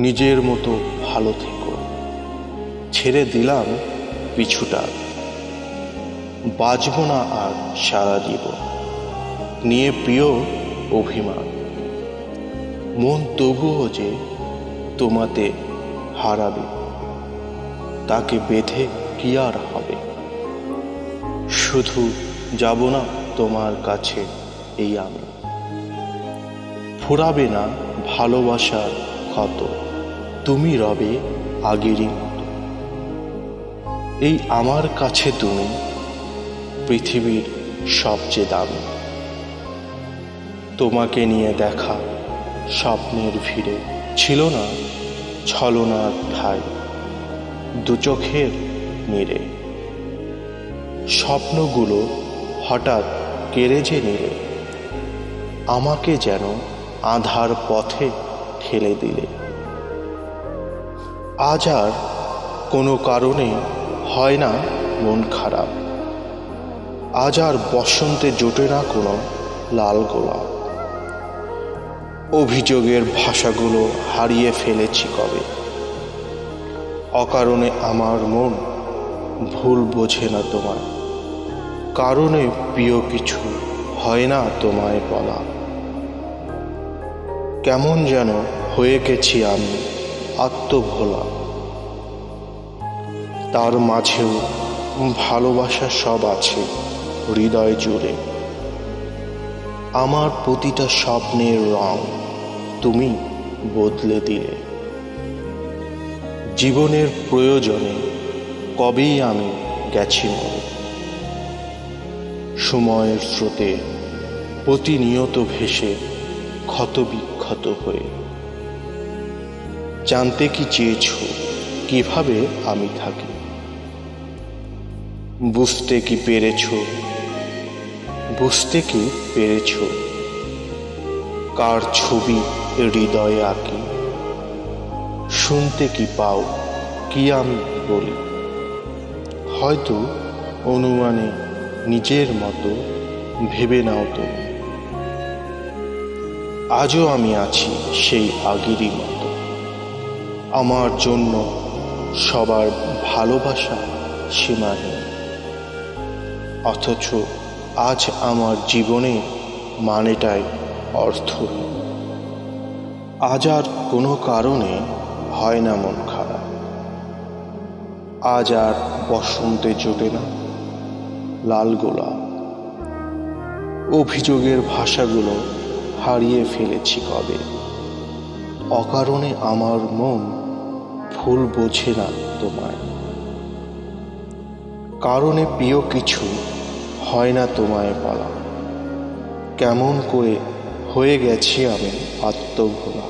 নিজের মতো ভালো থেকো। ছেড়ে দিলাম পিছুটা, বাঁচব না আর সারা জীবন নিয়ে প্রিয় অভিমান। মন তবুও যে তোমাতে হারাবে, তাকে বেঁধে কি আর হবে। শুধু যাব না তোমার কাছে এই আমি, ফুরাবে না ভালোবাসার ক্ষত, তুমি রবে আগেরই মতো। এই আমার কাছে তুমি পৃথিবীর সবচেয়ে দামি। তোমাকে নিয়ে দেখা স্বপ্নের ভিড়ে ছিল না ছলনার ঠাই, দু চোখের নীড়ে স্বপ্নগুলো হঠাৎ কেড়ে যে নিলে, আমাকে যেন আঁধার পথে ঠেলে দিলে। আজ আর কোনো কারণে হয় না মন খারাপ, আজ আর বসন্তে জোটে না কোনো লাল গোলাপ। অভিযোগের ভাষাগুলো হারিয়ে ফেলেছি কবে, অকারণে আমার মন ভুল বোঝে না তোমায়, কারণে প্রিয় কিছু হয় না তোমায় বলা। কেমন যেন হয়ে গেছি আমি আত্মভোলা, তার মাঝেও ভালোবাসা সব আছে হৃদয় জুড়ে। আমার প্রতিটা স্বপ্নের রং তুমি বদলে দিলে। জীবনের প্রয়োজনে কবেই আমি গেছি মরে, সময়ের স্রোতে প্রতিনিয়ত ভেসে ক্ষত বিক্ষত হয়ে। জানতে কি চেয়েছ কিভাবে আমি থাকি, বুঝতে কি পেরেছ কার ছবি হৃদয়ে আঁকি। শুনতে কি পাও কি আমি বলি, হয়তো অনুমানে নিজের মতো ভেবে নাও তুমি। আজও আমি আছি সেই আগেরই মতো, আমার জন্য সবার ভালোবাসা সীমাহীন। অথচ আজ আমার জীবনে মানেটাই অর্থহীন। আজ আর কোনো কারণে হয় না মন খারাপ, আজ আর বসন্তে জোটে না লাল গোলাপ। অভিযোগের ভাষাগুলো হারিয়ে ফেলেছি কবে, অকারণে আমার মন ভুল বোঝে না তোমায়, কারণে প্রিয় কিছু হয় না তোমায় বলা। কেমন করে হয়ে গেছি আমি আত্মভোলা।